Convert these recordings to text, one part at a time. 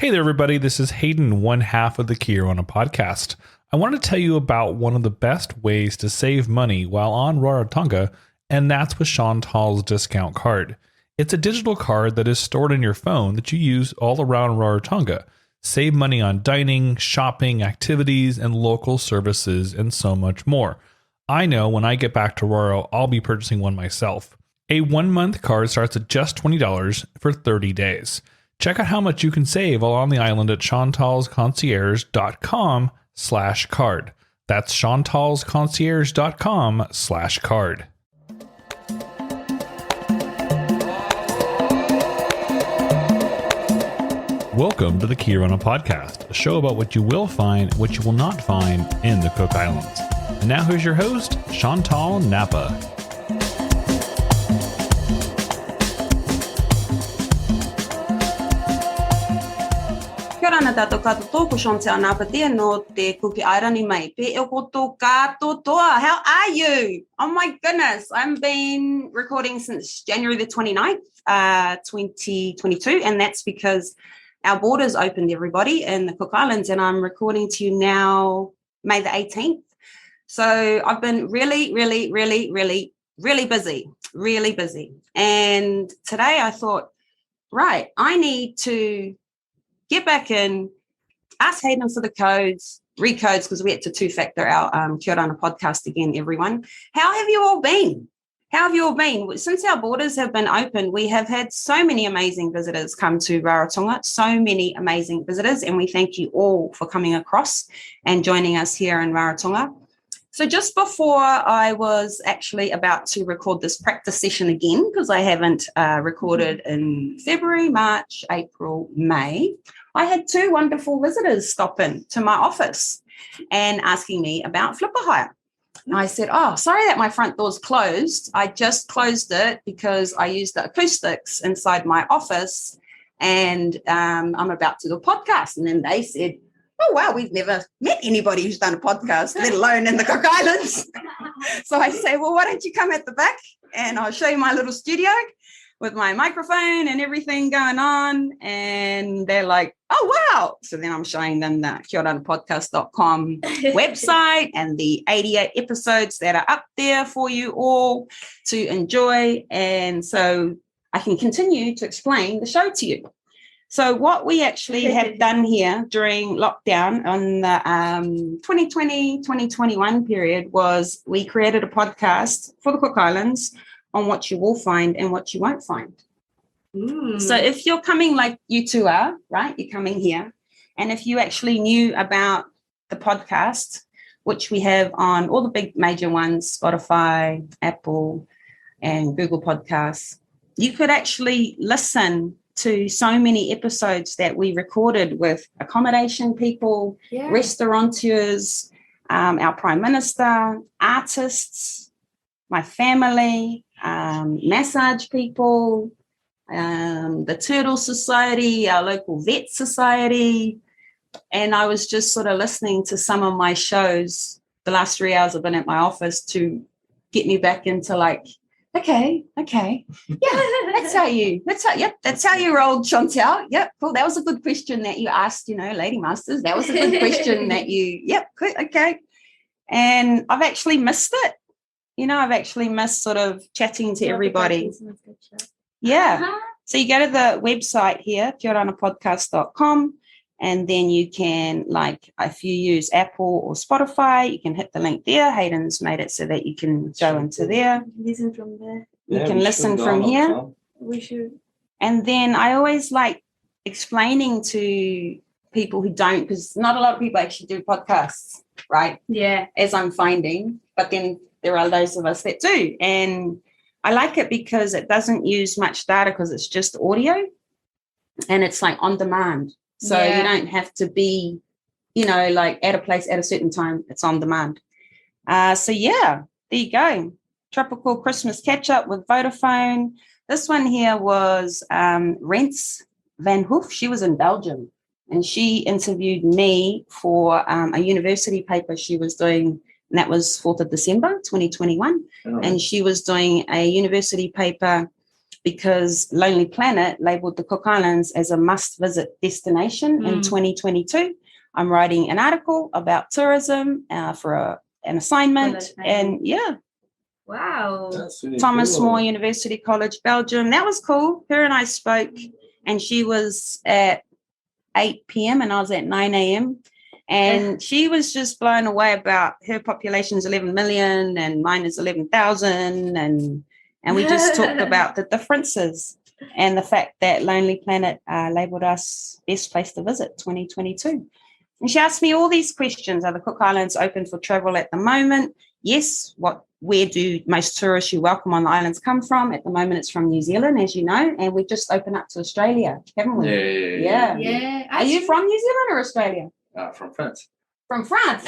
Hey there, everybody. This is Haydn, one half of the Orana podcast. I want to tell you about one of the best ways to save money while on Rarotonga, and that's with Chantal's discount card. It's a digital card that is stored in your phone that you use all around Rarotonga. Save money on dining, shopping, activities, and local services, and so much more. I know when I get back to Raro, I'll be purchasing one myself. A 1-month card starts at just $20 for 30 days. Check out how much you can save while on the island at chantalsconcierge.com/card. That's chantalsconcierge.com/card. Welcome to the Orana podcast, a show about what you will find, what you will not find in the Cook Islands. And now here's your host, Chantal Napa. Kia ora na tātou katoatoa, ko Chantal Napa no te kuki airani mai. Pe o kotou katoatoa. How are you? Oh my goodness. I've been recording since January the 29th, 2022. And that's because our borders opened, everybody, in the Cook Islands. And I'm recording to you now, May the 18th. So I've been really busy. And today I thought, right, I need to get back in, ask Haydn for the codes, recodes, because we had to two-factor our Kia Orana podcast again, everyone. How have you all been? Since our borders have been open, we have had so many amazing visitors come to Rarotonga, and we thank you all for coming across and joining us here in Rarotonga. So just before I was actually about to record this practice session again, because I haven't recorded in February, March, April, May, I had two wonderful visitors stop in to my office and asking me about flipper hire. And I said, oh, sorry that my front door's closed. I just closed it because I used the acoustics inside my office and I'm about to do a podcast. And then they said, oh, wow, we've never met anybody who's done a podcast, let alone in the Cook Islands. So I say, well, why don't you come at the back and I'll show you my little studio with my microphone and everything going on. And they're like, oh, wow. So then I'm showing them the katoatoa.podcast.com website and the 88 episodes that are up there for you all to enjoy. And so I can continue to explain the show to you. So what we actually have done here during lockdown on the 2020-2021 period was we created a podcast for the Cook Islands on what you will find and what you won't find. So if you're coming like you two are, right, you're coming here, and if you actually knew about the podcast, which we have on all the big major ones, Spotify, Apple, and Google Podcasts, you could actually listen to so many episodes that we recorded with accommodation people, restaurateurs, our Prime Minister, artists, my family, massage people, the Turtle Society, our local vet society. And I was just sort of listening to some of my shows the last 3 hours I've been at my office to get me back into like, okay. Yeah, that's how you rolled, Chantal. Yep, cool. That was a good question that you asked, Lady Masters. That was a good question that okay. And I've actually missed it. I've actually missed sort of chatting to everybody. Yeah. So you go to the website here, katoatoa.podcast.com, and then you can, like, if you use Apple or Spotify, you can hit the link there. Hayden's made it so that you can go into there. Listen from there. You can listen from here. We should. And then I always like explaining to people who don't, because not a lot of people actually do podcasts, right? Yeah. As I'm finding. But then there are those of us that do. And I like it because it doesn't use much data because it's just audio and it's like on demand. So you don't have to be, like at a place at a certain time. It's on demand. So there you go. Tropical Christmas catch-up with Vodafone. This one here was Rens Van Hoof. She was in Belgium and she interviewed me for a university paper she was doing, and that was 4th of December, 2021. Oh. And she was doing a university paper because Lonely Planet labelled the Cook Islands as a must-visit destination in 2022. I'm writing an article about tourism for an assignment, and Wow. That's really Thomas cool. More University College, Belgium. That was cool. Her and I spoke, and she was at 8 p.m. and I was at 9 a.m. And she was just blown away about her population is 11 million and mine is 11,000. And we just talked about the differences and the fact that Lonely Planet labelled us best place to visit 2022. And she asked me all these questions. Are the Cook Islands open for travel at the moment? Yes. Where do most tourists you welcome on the islands come from? At the moment, it's from New Zealand, as you know, and we just opened up to Australia, haven't we? Yeah. Yeah. Are you from New Zealand or Australia? From France. From France.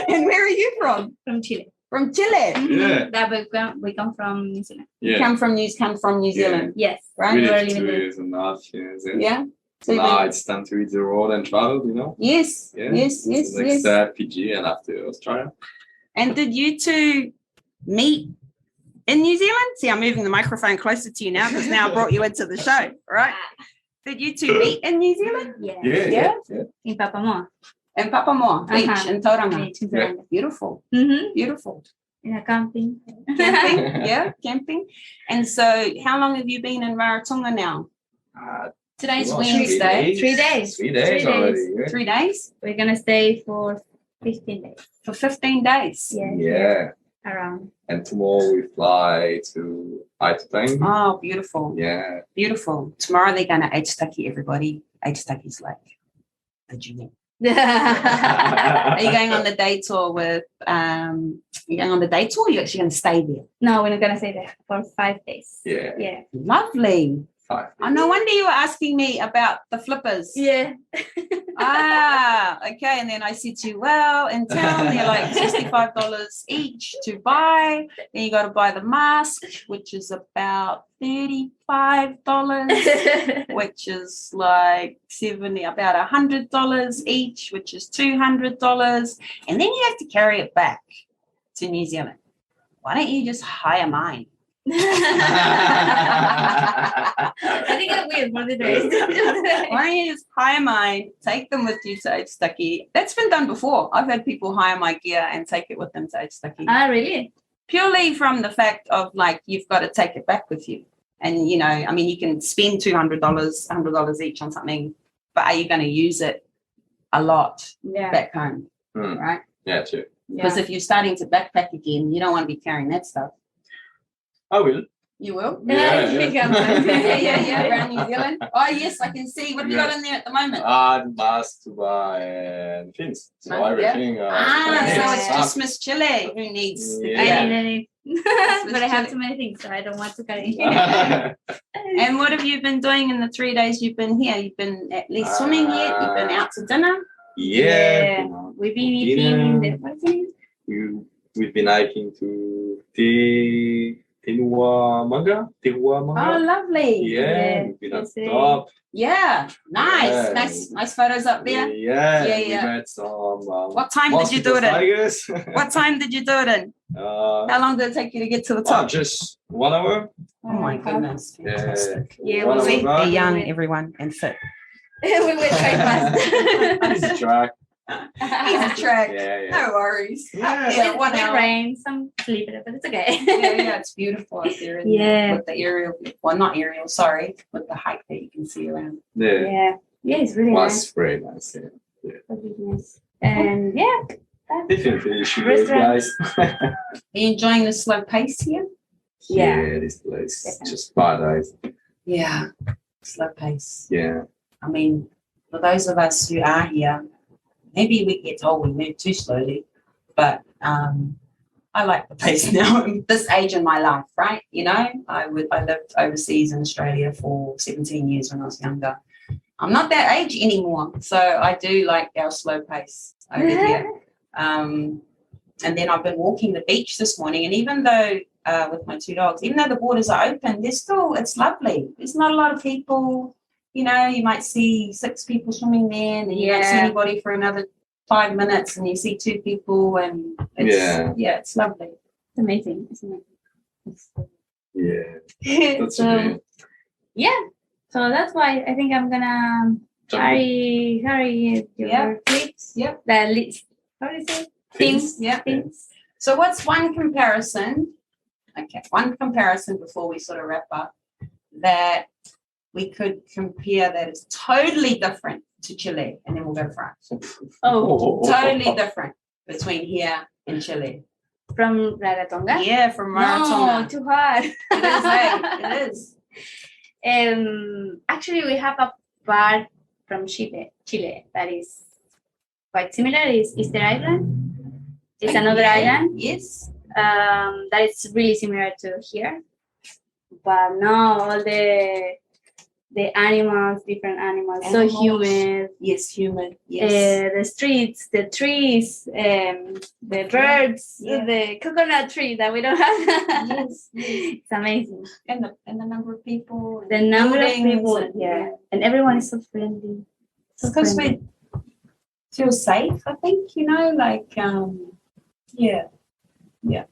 And where are you from? From Chile. From Chile. Yeah. That we come from New Zealand. You Yeah. come from New Zealand, Yes. right? We We're lived living 2 there. years and a half. Yes. Yeah. So Now it's time to hit the road and travel, you know? yes, Yeah. yes. So next step, Fiji, and after Australia. And did you two meet in New Zealand? See, I'm moving the microphone closer to you now because now I brought you into the show, right? Did you two meet in New Zealand? Yeah. Yeah. In Papamoa. In Papamoa Beach in Tauranga. Beach in Yeah. Tauranga. Beautiful, Mm-hmm. beautiful. In a camping. Camping, yeah, camping. And so how long have you been in Rarotonga now? Today's Well, Wednesday. 3 days. 3 days. 3 days 3 already. days. Yeah. 3 days? We're gonna stay for 15 days. For 15 days. Yeah. Yeah. Around. And tomorrow we fly to Aitutaki. Oh, beautiful. Yeah. Beautiful. Tomorrow they're going to Aitutaki, everybody. Aitutaki's like the dream. Are you going on the day tour with, you going on the day tour or you're actually going to stay there? No, we're not gonna stay there for 5 days. Yeah. Yeah. Lovely. 5 Oh, no wonder you were asking me about the flippers. Yeah. Okay. And then I said to you, well, in town, they're like $65 each to buy. Then you got to buy the mask, which is about $35, which is like about $100 each, which is $200. And then you have to carry it back to New Zealand. Why don't you just hire mine? I think it's weird for the days. Why don't you just hire mine, take them with you to Aitutaki? That's been done before. I've had people hire my gear and take it with them to Aitutaki. Really? Purely from the fact of like, you've got to take it back with you. And, you know, I mean, you can spend $200, $100 each on something, but are you going to use it a lot Yeah. back home? Hmm. Right? Yeah, true. Because if you're starting to backpack again, you don't want to be carrying that stuff. I will. You will? Yeah, Yeah, around New Zealand. Oh, yes, I can see. What have you got in there at the moment? The mask to buy and things. So Yeah. everything. So Yeah. it's just Miss Chile who needs the Yeah. gear. But I have too many things, so I don't want to carry. And what have you been doing in the 3 days you've been here? You've been at least swimming yet? You've been out to dinner? Yeah. We've been eating the We've been hiking to Teruamaga. Oh, lovely. Yeah, we've been at the yesterday. top. Yeah, nice. Yeah. Nice photos up there. Yeah, Yeah, we yeah. met some. What time did you do it in? Tigers. What time did you do it in? How long did it take you to get to the top? Just 1 hour. Oh my goodness. Yeah. Fantastic. Yeah, One we'll hour see. back. Be young, everyone, and fit. we went quite fast. Easy track. Easy track. Yeah. No worries. Yeah. Yeah, 1 It hour. rained, some sleep in it, but it's okay. Yeah, it's beautiful up there. Isn't Yeah. it? With the aerial, well, not aerial, sorry, with the height that you can see around. Yeah. Yeah, it's really nice. Was very nice. Yeah. Really nice. And yeah, Definitely, you should go, Restaurant. guys. Are you enjoying the slow pace here? Yeah. This place is Definitely. just paradise. Yeah, slow pace. Yeah. I mean, for those of us who are here, maybe we get told we move too slowly, but I like the pace now. This age in my life, right? You know, I lived overseas in Australia for 17 years when I was younger. I'm not that age anymore, so I do like our slow pace over here. And then I've been walking the beach this morning, and even though with my 2 dogs, even though the borders are open, it's lovely. There's not a lot of people. You know, you might see 6 people swimming there, and then you don't see anybody for another 5 minutes, and you see 2 people, and it's lovely. It's amazing, isn't it? Yeah. That's So, okay. yeah. So that's why I think I'm gonna hurry your Yep. clips. Yep. The list. How do you say? Things. Yep. Things. So what's one comparison? Okay, one comparison before we sort of wrap up that we could compare that is totally different to Chile, and then we'll go to France. Oh, Totally different between here and Chile. from Rarotonga. Yeah, from No, Rarotonga. too hard. It is, hey, it is. Actually, we have a part from Chile that is quite similar. Is Easter Island. It's another Yeah, island. Yes. That is really similar to here, but no, all the animals, different animals, so Animals. humid. Yes, human. Yes. The streets, the trees, the birds, Yeah. the coconut tree that we don't have. Yes. It's amazing. And the number of people. The and number of buildings people, and- yeah, and everyone is so friendly. So Because friendly. we feel safe, I think, like, yeah, we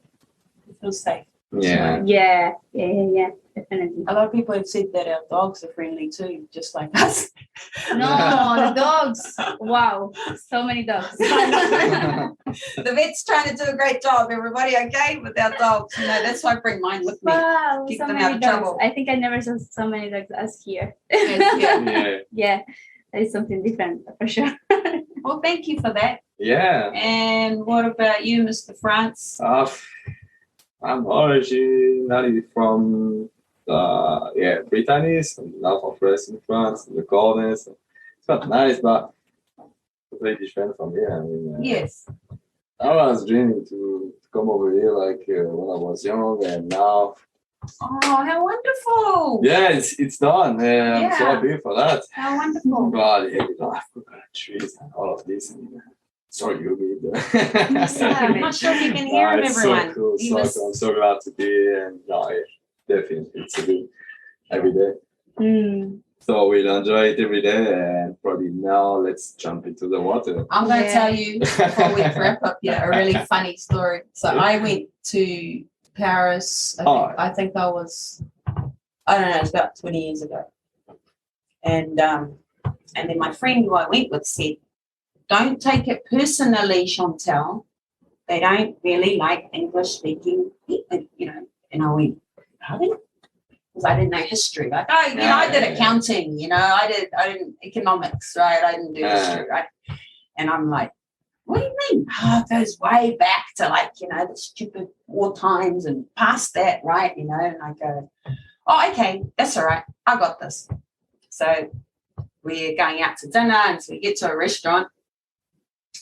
feel safe. Yeah. Yeah, definitely. A lot of people have said that our dogs are friendly too, just like us. No, the dogs. Wow, so many dogs. The vet's trying to do a great job, everybody, okay, with our dogs. That's why I bring mine with me. Wow, Keep so them many out of dogs. trouble. I think I never saw so many dogs as here. Yes, yeah. Yeah. Yeah, that is something different for sure. Well, thank you for that. Yeah. And what about you, Mr. France? I'm originally from Brittany, from the north of West in France, the coldness. It's not nice, but very different from here. I mean, Yes. I was dreaming to come over here like when I was young, and now, Oh, how wonderful. yeah, it's done. I'm so Yeah. happy for that. How wonderful. But yeah, coconut trees and all of this. And, so humid. Yeah, I'm not sure if you can hear him, It's everyone. so cool. He So was- cool. I'm so glad to be here. And definitely, it's a good every day. So we'll enjoy it every day. And probably now let's jump into the water. I'm going to Yeah. tell you before we wrap up here a really funny story. So I went to Paris. I think I was, I don't know, it's about 20 years ago. And then my friend who I went with said, "Don't take it personally, Chantal. They don't really like English speaking people, And I went, pardon? Because I didn't know history. Like, I did accounting, I didn't economics, right? I didn't do history, right? And I'm like, what do you mean? It goes way back to the stupid war times and past that, right? And I go, oh, okay, that's all right. I got this. So we're going out to dinner, and so we get to a restaurant,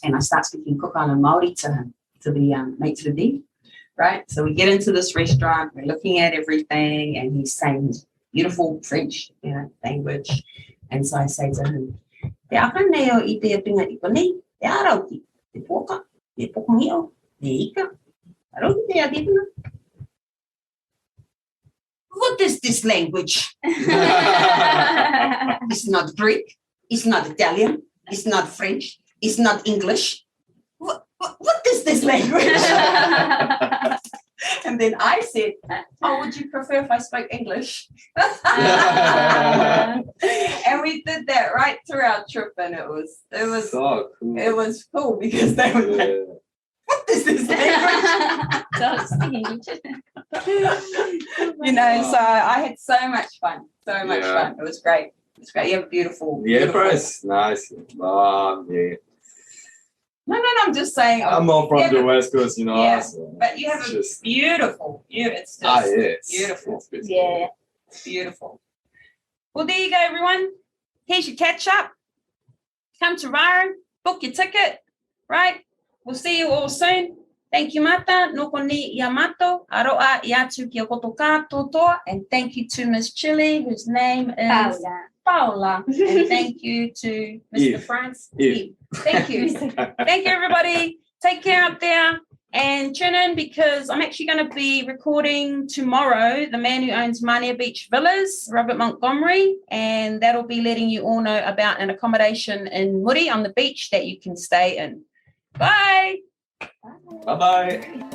and I start speaking Kokana Māori to him, to the maitre d', right? So we get into this restaurant, we're looking at everything, and he's saying his beautiful French, language. And so I say to him, "Te akaneo I te pinga I konei, te arauki, te poka, te pokumio, te ika, arauki te adipina." What is this language? It's not Greek, it's not Italian, it's not French, it's not English. What is this language? And then I said, "Oh, would you prefer if I spoke English?" And we did that right through our trip, and it was So cool. it was cool because they were like, Yeah. "What is this language?" So I had so much fun. Yeah. It was great. You have a beautiful. Yeah, beautiful- Paris, nice. Yeah. No, I'm just saying. I'm not from Yeah, the West Coast, Yeah, so but you have it's a just beautiful. It's just yes, beautiful. It's beautiful. Yeah. It's beautiful. Well, there you go, everyone. Here's your catch up. Come to Raro, book your ticket, right? We'll see you all soon. Thank you, Mata. Noko ni Yamato. Aroa iatu ki o koto katoatoa. And thank you to Miss Chile, whose name is Paula. And thank you to Mr. Yves. France. Yves. Thank you. Thank you, everybody. Take care up there. And tune in because I'm actually going to be recording tomorrow the man who owns Mania Beach Villas, Robert Montgomery, and that'll be letting you all know about an accommodation in Muri on the beach that you can stay in. Bye. Bye bye.